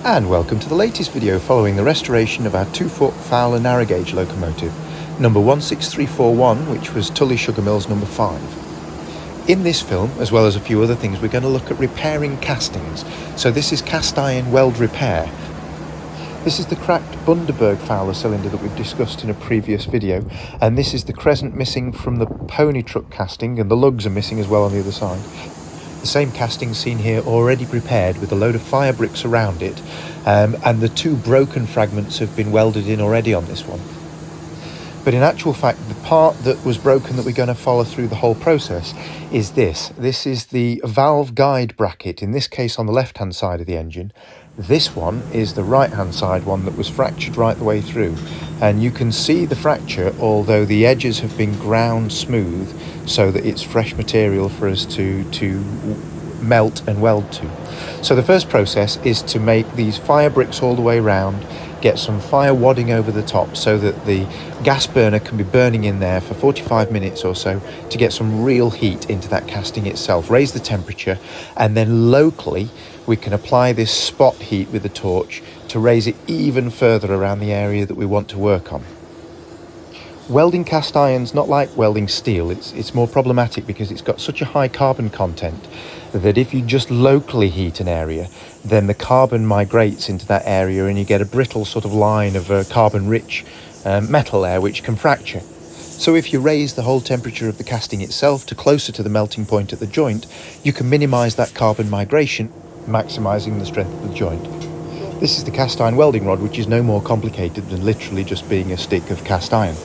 And welcome to the latest video following the restoration of our 2-foot Fowler narrow gauge locomotive, number 16341, which was Tully Sugar Mills number 5. In this film, as well as a few other things, we're going to look at repairing castings. So this is cast iron weld repair. This is the cracked Bundaberg Fowler cylinder that we've discussed in a previous video, and this is the crescent missing from the pony truck casting, and the lugs are missing as well on the other side. The same casting seen here already prepared with a load of fire bricks around it, and the two broken fragments have been welded in already on this one. But in actual fact, the part that was broken that we're going to follow through the whole process is this. This is the valve guide bracket, in this case on the left-hand side of the engine. This one is the right-hand side one that was fractured right the way through. And you can see the fracture, although the edges have been ground smooth so that it's fresh material for us to melt and weld to. So the first process is to make these fire bricks all the way around, get some fire wadding over the top so that the gas burner can be burning in there for 45 minutes or so to get some real heat into that casting itself, raise the temperature, and then locally we can apply this spot heat with the torch to raise it even further around the area that we want to work on. Welding cast iron's not like welding steel. It's more problematic because it's got such a high carbon content that if you just locally heat an area, then the carbon migrates into that area and you get a brittle sort of line of carbon-rich metal there which can fracture. So if you raise the whole temperature of the casting itself to closer to the melting point at the joint, you can minimise that carbon migration, maximising the strength of the joint. This is the cast iron welding rod, which is no more complicated than literally just being a stick of cast iron.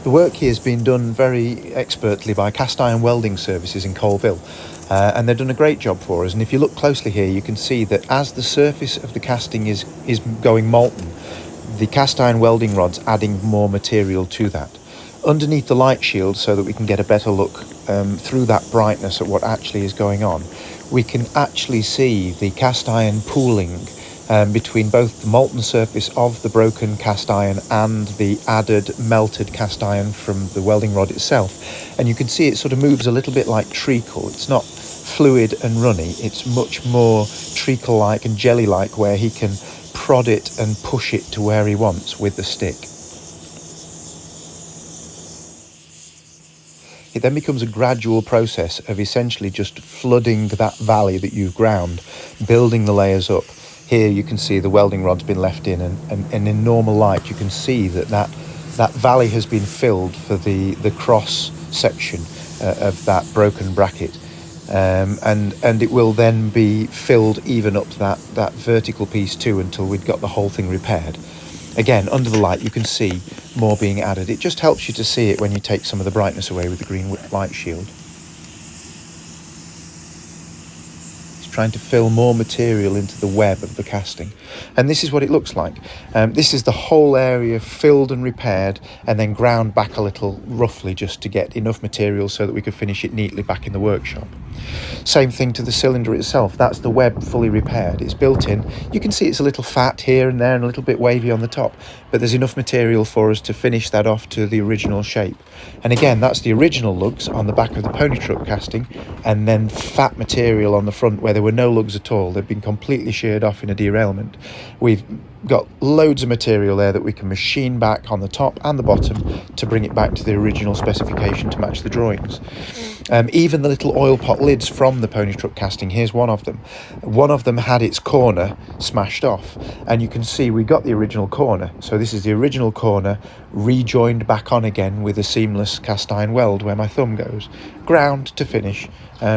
The work here has been done very expertly by Cast Iron Welding Services in Colville, and they've done a great job for us. And if you look closely here, you can see that as the surface of the casting is going molten, the cast iron welding rod's adding more material to that. Underneath the light shield, so that we can get a better look through that brightness at what actually is going on, we can actually see the cast iron pooling between both the molten surface of the broken cast iron and the added melted cast iron from the welding rod itself. And you can see it sort of moves a little bit like treacle. It's not fluid and runny, it's much more treacle-like and jelly-like, where he can prod it and push it to where he wants with the stick. It then becomes a gradual process of essentially just flooding that valley that you've ground, building the layers up. Here you can see the welding rod's been left in, and in normal light you can see that valley has been filled for the cross section of that broken bracket, and it will then be filled even up to that vertical piece too until we've got the whole thing repaired. Again, under the light you can see more being added. It just helps you to see it when you take some of the brightness away with the green light shield. Trying to fill more material into the web of the casting, and this is what it looks like. This is the whole area filled and repaired and then ground back a little roughly just to get enough material so that we could finish it neatly back in the workshop. Same thing to the cylinder itself. That's the web fully repaired. It's built in. You can see it's a little fat here and there and a little bit wavy on the top, but there's enough material for us to finish that off to the original shape. And again, that's the original lugs on the back of the pony truck casting, and then fat material on the front where there were no lugs at all. They've been completely sheared off in a derailment. We've got loads of material there that we can machine back on the top and the bottom to bring it back to the original specification to match the drawings. Even the little oil pot lids from the pony truck casting, here's one of them. One of them had its corner smashed off, and you can see we got the original corner. So this is the original corner rejoined back on again with a seamless cast iron weld where my thumb goes, ground to finish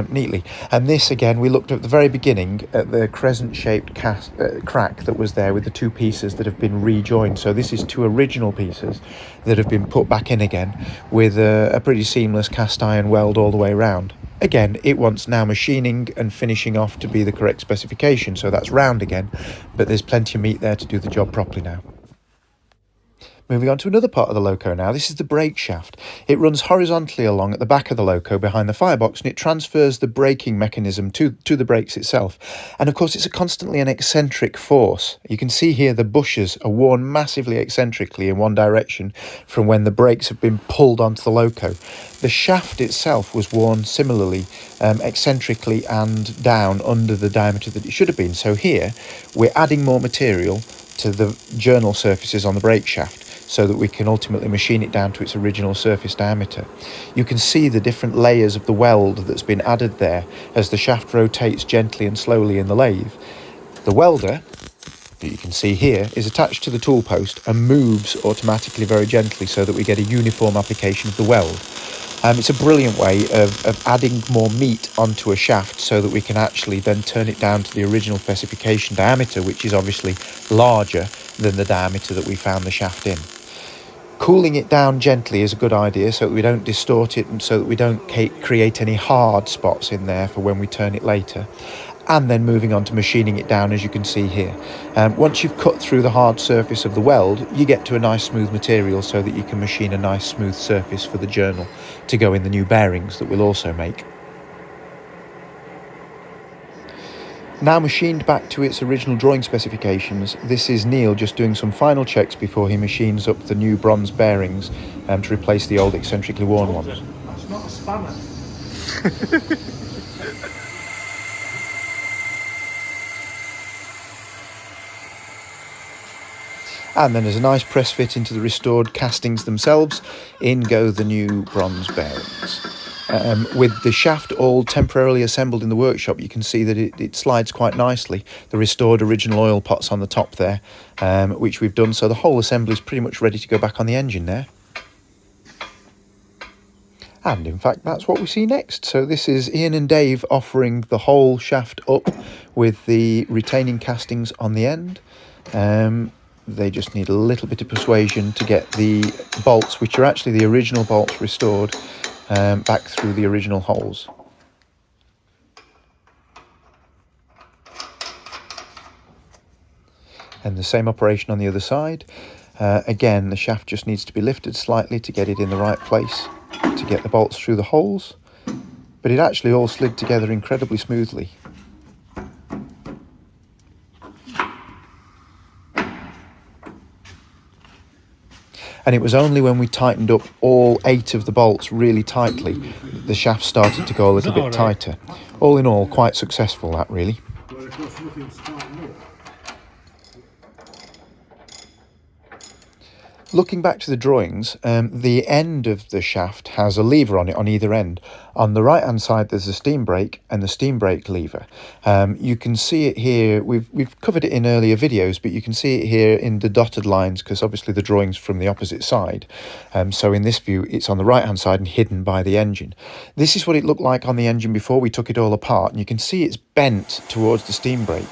neatly. And this again, we looked at the very beginning at the crescent shaped crack that was there with the two pieces that have been rejoined. So this is two original pieces that have been put back in again with a pretty seamless cast iron weld all the way around. Again, it wants now machining and finishing off to be the correct specification, so that's round again, but there's plenty of meat there to do the job properly now. Moving on to another part of the loco now. This is the brake shaft. It runs horizontally along at the back of the loco behind the firebox, and it transfers the braking mechanism to the brakes itself. And of course, it's a constantly an eccentric force. You can see here the bushes are worn massively eccentrically in one direction from when the brakes have been pulled onto the loco. The shaft itself was worn similarly eccentrically and down under the diameter that it should have been. So here we're adding more material to the journal surfaces on the brake shaft, so that we can ultimately machine it down to its original surface diameter. You can see the different layers of the weld that's been added there as the shaft rotates gently and slowly in the lathe. The welder, that you can see here, is attached to the tool post and moves automatically very gently so that we get a uniform application of the weld. It's a brilliant way of adding more meat onto a shaft so that we can actually then turn it down to the original specification diameter, which is obviously larger than the diameter that we found the shaft in. Cooling it down gently is a good idea so that we don't distort it and so that we don't create any hard spots in there for when we turn it later. And then moving on to machining it down, as you can see here. Once you've cut through the hard surface of the weld, you get to a nice smooth material so that you can machine a nice smooth surface for the journal to go in the new bearings that we'll also make. Now machined back to its original drawing specifications, this is Neil just doing some final checks before he machines up the new bronze bearings to replace the old eccentrically worn ones. That's not a spanner. And then as a nice press fit into the restored castings themselves, in go the new bronze bearings. With the shaft all temporarily assembled in the workshop, you can see that it slides quite nicely. The restored original oil pots on the top there, which we've done, so the whole assembly is pretty much ready to go back on the engine there. And in fact, that's what we see next. So this is Ian and Dave offering the whole shaft up with the retaining castings on the end. They just need a little bit of persuasion to get the bolts, which are actually the original bolts, restored back through the original holes. And the same operation on the other side. Again, the shaft just needs to be lifted slightly to get it in the right place, to get the bolts through the holes. But it actually all slid together incredibly smoothly. And it was only when we tightened up all 8 of the bolts really tightly that the shaft started to go a little bit tighter. All in all, quite successful, that really. Looking back to the drawings, the end of the shaft has a lever on it on either end. On the right hand side there's a steam brake and the steam brake lever. You can see it here, we've covered it in earlier videos, but you can see it here in the dotted lines because obviously the drawing's from the opposite side. So in this view it's on the right hand side and hidden by the engine. This is what it looked like on the engine before we took it all apart, and you can see it's bent towards the steam brake.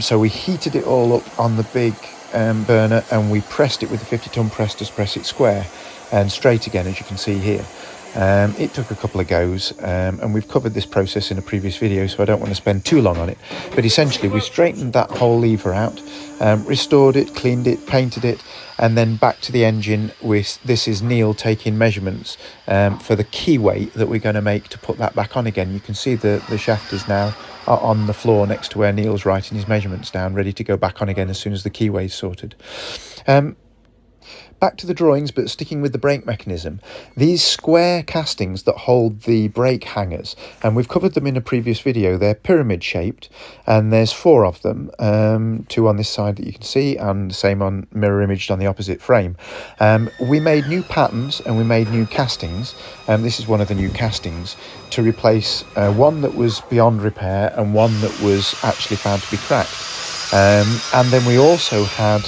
So we heated it all up on the big burner and we pressed it with the 50-ton press to press it square and straight again, as you can see here. It took a couple of goes and we've covered this process in a previous video, so I don't want to spend too long on it, but essentially we straightened that whole lever out, restored it, cleaned it, painted it, and then back to the engine. This is Neil taking measurements for the keyway that we're going to make to put that back on again. You can see the shaft is now on the floor next to where Neil's writing his measurements down, ready to go back on again as soon as the keyway is sorted. Back to the drawings, but sticking with the brake mechanism. These square castings that hold the brake hangers, and we've covered them in a previous video, they're pyramid shaped, and there's 4 of them, 2 on this side that you can see, and the same on mirror imaged on the opposite frame. We made new patterns and we made new castings, and this is one of the new castings, to replace one that was beyond repair and one that was actually found to be cracked. And then we also had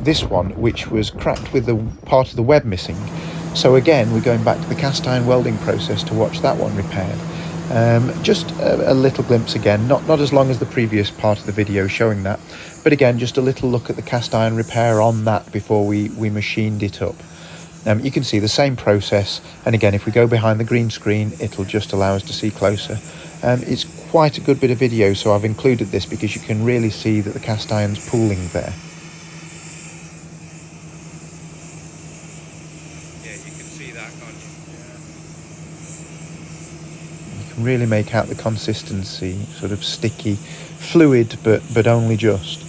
this one, which was cracked with the part of the web missing. So again, we're going back to the cast iron welding process to watch that one repaired. Just a little glimpse again, not as long as the previous part of the video showing that, but again, just a little look at the cast iron repair on that before we machined it up. You can see the same process, and again, if we go behind the green screen, it'll just allow us to see closer. It's quite a good bit of video, so I've included this because you can really see that the cast iron's pooling there. can really make out the consistency, sort of sticky, fluid, but only just,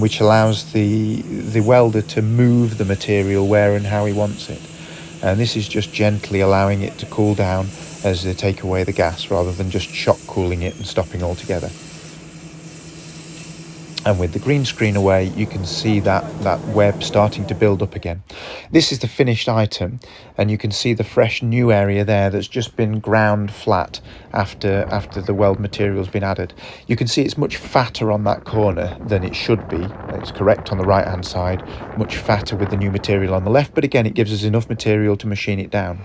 which allows the welder to move the material where and how he wants it. And this is just gently allowing it to cool down as they take away the gas, rather than just shock cooling it and stopping altogether. And with the green screen away, you can see that web starting to build up again. This is the finished item, and you can see the fresh new area there that's just been ground flat after the weld material's been added. You can see it's much fatter on that corner than it should be. It's correct on the right hand side, much fatter with the new material on the left, but again, it gives us enough material to machine it down.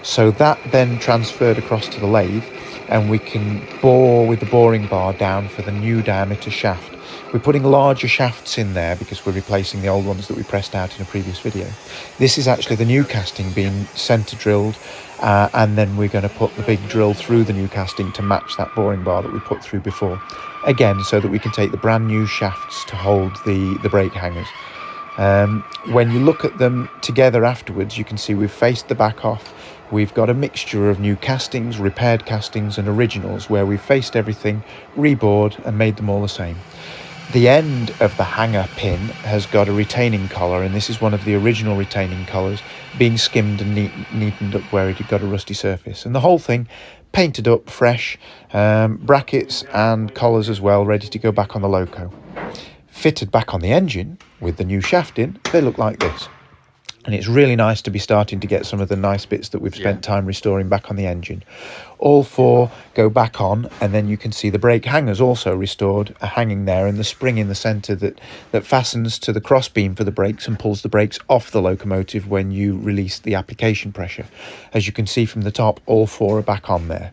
So that then transferred across to the lathe, and we can bore with the boring bar down for the new diameter shaft. We're putting larger shafts in there because we're replacing the old ones that we pressed out in a previous video. This is actually the new casting being centre drilled, and then we're going to put the big drill through the new casting to match that boring bar that we put through before. Again, so that we can take the brand new shafts to hold the brake hangers. When you look at them together afterwards, you can see we've faced the back off. We've got a mixture of new castings, repaired castings and originals, where we've faced everything, rebored and made them all the same. The end of the hanger pin has got a retaining collar, and this is one of the original retaining collars, being skimmed and neatened up where it had got a rusty surface. And the whole thing painted up fresh, brackets and collars as well, ready to go back on the loco. Fitted back on the engine with the new shaft in, they look like this. And it's really nice to be starting to get some of the nice bits that we've spent time restoring back on the engine. All four go back on, and then you can see the brake hangers also restored, are hanging there, and the spring in the centre that fastens to the cross beam for the brakes and pulls the brakes off the locomotive when you release the application pressure. As you can see from the top, all four are back on there.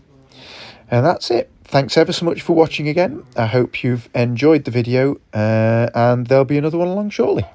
And that's it. Thanks ever so much for watching again. I hope you've enjoyed the video, and there'll be another one along shortly.